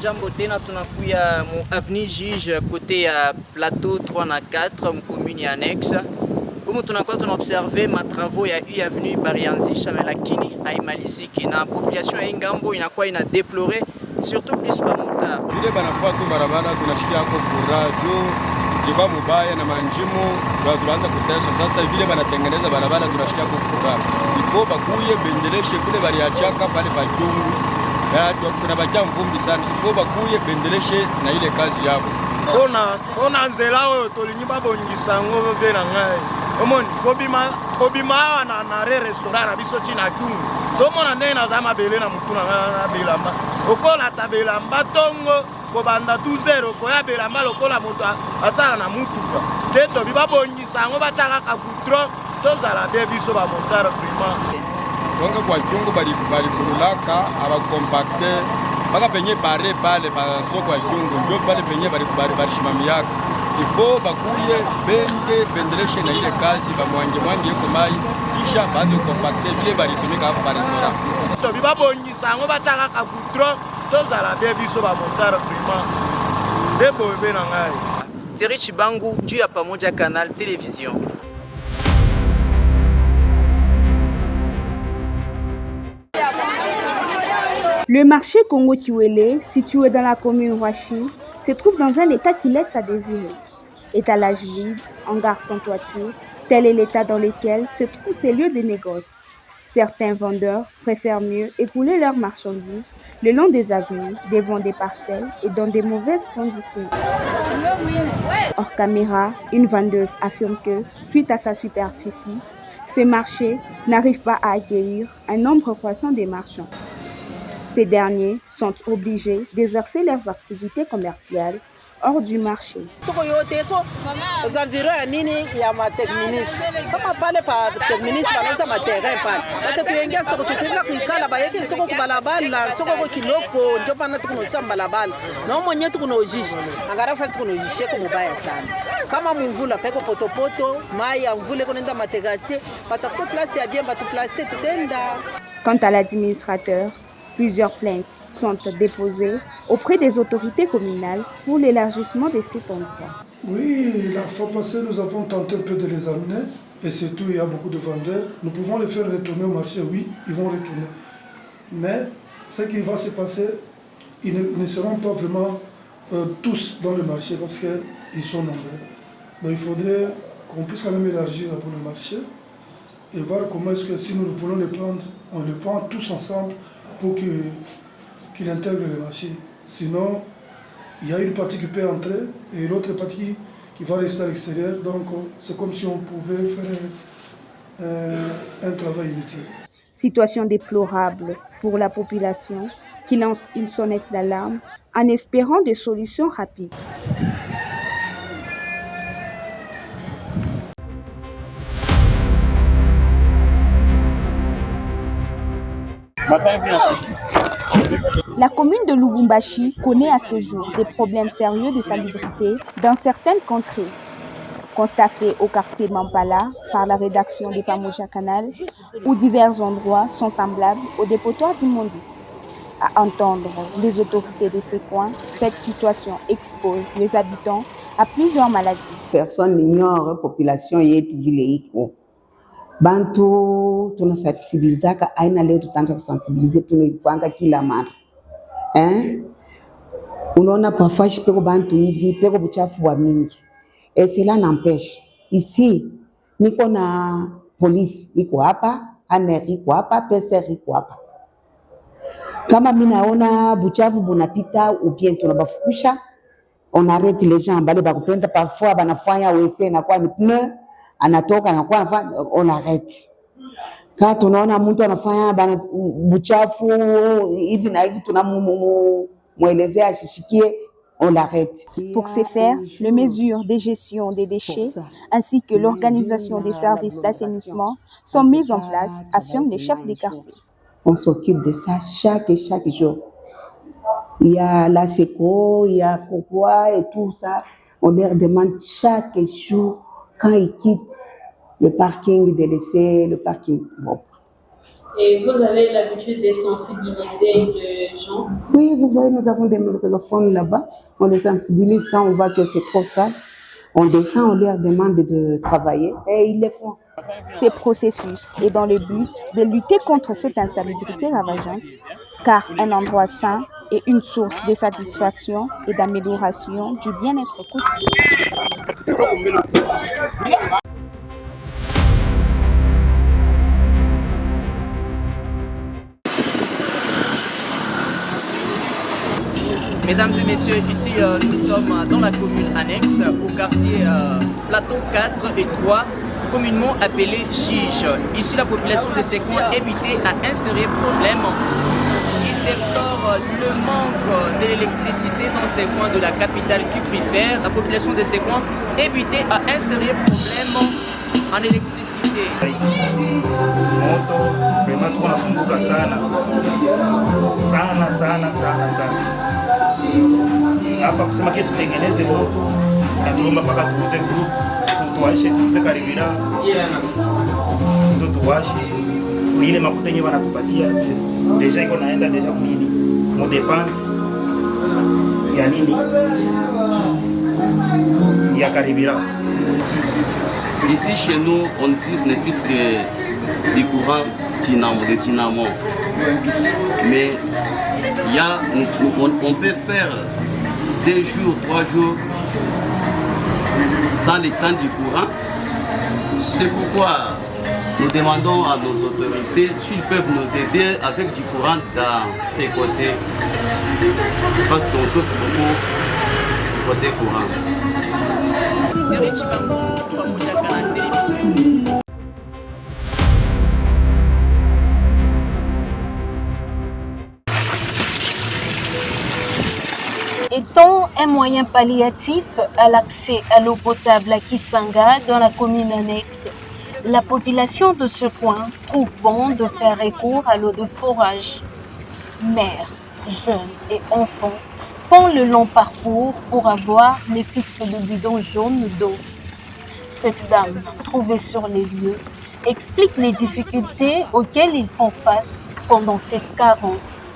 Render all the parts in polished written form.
Jambo tena tunakuya mu avenue Juge côté ya plateau 3 na 4 mu commune annexe. Humu tunakuwa tunaobserve matravaux ya avenue Barianzisha lakini haimaliziki na population ya Ngambo inakuwa ina déplorer surtout plus pa motard. Vile banafaa tu barabara tunashikia hapo furajo liba mubaya na manjimo ndio tunaanza kutesha sasa vile banatengeneza barabara tunashikia hapo furajo. Ifo bakuye bendeleshe kule baliachaka pale pa Kyungu. Tunabakia mvumbi sana. Ifo bakuye bendeleshe na ile kazi yabo. Ona nzela oyo tolinyiba bongisa ngo bena ngai. Omoni kobima na restaurant na biso china Kyungu. Somona ndenge nazama bele na mutuna na belamba. Okola tabelamba tongo kobanda 12 koya belamba lokola moto asala na mutuka. Teto biba bongisa ngo bachaka ka kutro tozala be biso ba montara vraiment. Donc kwa Kyungu bali kulaka aba compacte baka penye pare pale pa soko ya Kyungu ndio pale penye bali shimamiaka. Ifo bakuye bendeleshe na ile kazi ba mwange yuko mai kisha baanze compacte vile bali tumika hapo pa restaurant. To biba bongisa ngo bachaka ka kutro tozala be biso ba montara vraiment. Debo be na ngai. Thierry Chibangu juu ya Pamoja Canal Télévision. Le marché Congo-Kiwele, situé dans la commune Ouachi, se trouve dans un état qui laisse à désirer. Étalage vide, hangar sans toiture, tel est l'état dans lequel se trouvent ces lieux de négoce. Certains vendeurs préfèrent mieux écouler leurs marchandises le long des avenues, devant des parcelles et dans de mauvaises conditions. Hors caméra, une vendeuse affirme que, suite à sa superficie, ce marché n'arrive pas à accueillir un nombre croissant de marchands. Ces derniers sont obligés d'exercer leurs activités commerciales hors du marché. Aux environs il y a ma technique. Comme parle par technique, par ma terrain par. Parce que il y a ce que tu as pris là bas, il y a ce que balabal là, ce que kiloko, je pas notre connoissance balabal. Non mon yet qu'on ojige. Angara fait qu'on ojige comme baya sana. Kama mvula peko poto maya mvule konenda mategasi, patafuta place ya bien batu placer tutenda. Quant à l'administrateur, plusieurs plaintes sont déposées auprès des autorités communales pour l'élargissement de cet endroit. Oui, la fois passée, nous avons tenté un peu de les amener, et surtout il y a beaucoup de vendeurs. Nous pouvons les faire retourner au marché, oui, ils vont retourner. Mais ce qui va se passer, ils ne seront pas vraiment tous dans le marché parce qu'ils sont nombreux. Donc il faudrait qu'on puisse quand même élargir pour le marché et voir comment est-ce que si nous voulons les prendre, on les prend tous ensemble pour qu'il intègre le marché. Sinon, il y a une partie qui peut entrer et l'autre partie qui va rester à l'extérieur. Donc, c'est comme si on pouvait faire un travail inutile. Situation déplorable pour la population qui lance une sonnette d'alarme en espérant des solutions rapides. La commune de Lubumbashi connaît à ce jour des problèmes sérieux de salubrité dans certaines contrées. Constat fait au quartier Mampala par la rédaction de Pamoja Canal, où divers endroits sont semblables au dépotoir d'immondices. À entendre les autorités de ces coins, cette situation expose les habitants à plusieurs maladies. Personne n'ignore la population et ville. Bantu tunasensibiliza ka aina leo tutaanza kusensibilize tunaifanga kila mara. Unaona pafashi peko bantu hivi peko buchafu wa mingi. Et cela n'empêche. Ici niko na police iko hapa, ANR iko hapa, PCR iko hapa. Kama mimi naona buchafu bunapita ou bien tunabafukusha, on arrête les gens bale bakupenda parfois banafanya wese na kwa ni pneu anatoka na kwa on arrête. Quand tunaona mtu anafanya bana buchafu hivi na hivi tunamuelezea ashishikie, on l'arrête. Pour ce faire, les mesures de gestion des déchets ainsi que l'organisation des services d'assainissement sont mises en place, affirment les chefs des quartiers. On s'occupe de ça chaque jour. Il y a la SECO, il y a Cocoa et tout ça. On leur demande chaque jour, quand ils quittent le parking, de laisser le parking propre. Et vous avez l'habitude de sensibiliser les gens? Oui, vous voyez, nous avons des microphones là-bas. On les sensibilise quand on voit que c'est trop sale. On descend, on leur demande de travailler et ils le font. Ce processus est dans le but de lutter contre cette insalubrité ravageante, car un endroit sain est une source de satisfaction et d'amélioration du bien-être quotidien. Mesdames et messieurs, ici nous sommes dans la commune annexe au quartier Plateau 4 et 3, communément appelé Gige. Ici, la population de ces coins est habitée à un sérieux problème. Il déplore le manque d'électricité dans ces coins de la capitale qui préfère. La population de ces coins est habitée à un sérieux problème en électricité. Moto vraiment tunasumbuka sana hapa kusema kitu tutengeneze moto na tuomba mpaka tuuze group tuuze karibira ndo tuwashe ile makuta yenyewe wanatupatia deja iko naenda deja mwini mo dépense ya nini ya karibira. Ici chez nous on utilise ne plus que du courant dynamo, mais on peut faire 2 jours, 3 jours sans le temps du courant. C'est pourquoi nous demandons à nos autorités s'ils peuvent nous aider avec du courant dans ces côtés, parce qu'on souffre beaucoup du côté courant. Étant un moyen palliatif à l'accès à l'eau potable à Kisanga dans la commune annexe, la population de ce coin trouve bon de faire recours à l'eau de forage. Mères, jeunes et enfants font le long parcours pour avoir les fisques de bidons jaunes d'eau. Cette dame, trouvée sur les lieux, explique les difficultés auxquelles ils font face pendant cette carence.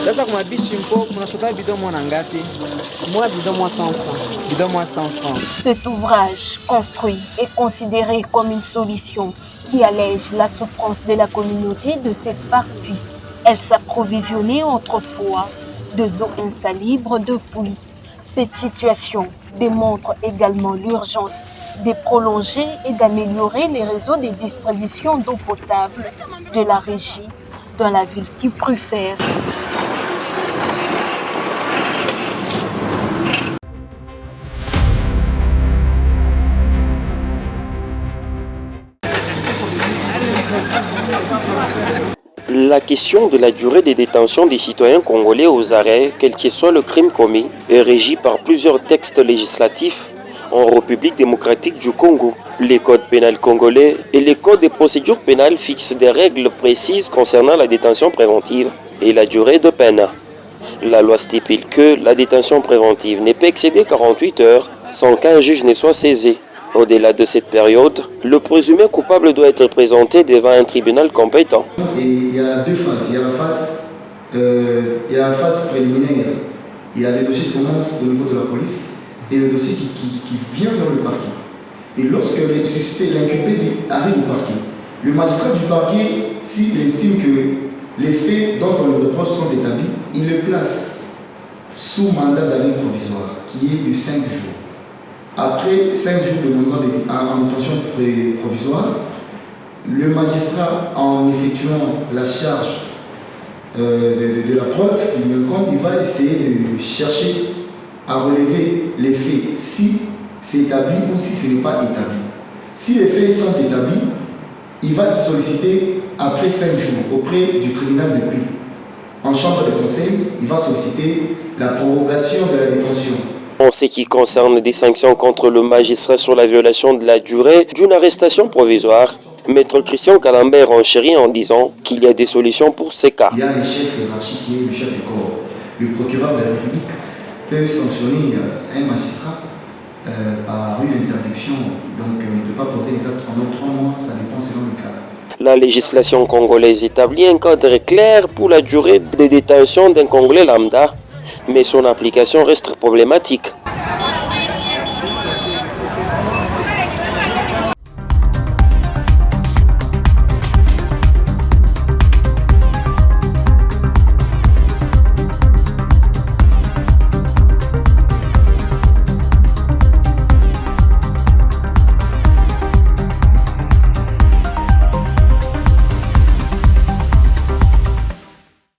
Sasa kwa bishi mpo mnashota bidon mwana ngapi? Moi bidon moi 100 francs. Bidon moi 100 francs. Cet ouvrage construit est considéré comme une solution qui allège la souffrance de la communauté de cette partie. Elle s'approvisionnait autrefois de eaux insalubres de pluie. Cette situation démontre également l'urgence de prolonger et d'améliorer les réseaux de distribution d'eau potable de la régie dans la ville qui préfère. La question de la durée de détention des citoyens congolais aux arrêts, quel que soit le crime commis, est régie par plusieurs textes législatifs en République démocratique du Congo. Les codes pénals congolais et les codes des procédures pénales fixent des règles précises concernant la détention préventive et la durée de peine. La loi stipule que la détention préventive ne peut excéder 48 heures sans qu'un juge ne soit saisi. Au-delà de cette période, le présumé coupable doit être présenté devant un tribunal compétent. Et il y a 2 phases. Il y a la phase préliminaire. Il y a les dossiers qui commencent au niveau de la police et le dossier qui vient vers le parquet. Et lorsque le suspect, l'inculpé arrive au parquet, le magistrat du parquet, s'il estime que les faits dont on le reproche sont établis, il le place sous mandat d'arrêt provisoire, qui est de 5 jours. Après 5 jours de mandat en détention provisoire, le magistrat, en effectuant la charge de la preuve qu'il me compte, il va essayer de chercher à relever les faits, si c'est établi ou si ce n'est pas établi. Si les faits sont établis, il va solliciter après 5 jours auprès du tribunal de paix. En chambre de conseil, il va solliciter la prorogation de la détention. En ce qui concerne des sanctions contre le magistrat sur la violation de la durée d'une arrestation provisoire, Maître Christian Calambert renchérit en disant qu'il y a des solutions pour ces cas. Il y a un chef hiérarchique qui est le chef du corps, le procureur de la République, peut sanctionner un magistrat par une interdiction. Donc on ne peut pas poser les actes pendant 3 mois, ça dépend selon le cas. La législation congolaise établit un cadre clair pour la durée de détention d'un Congolais lambda, mais son application reste problématique.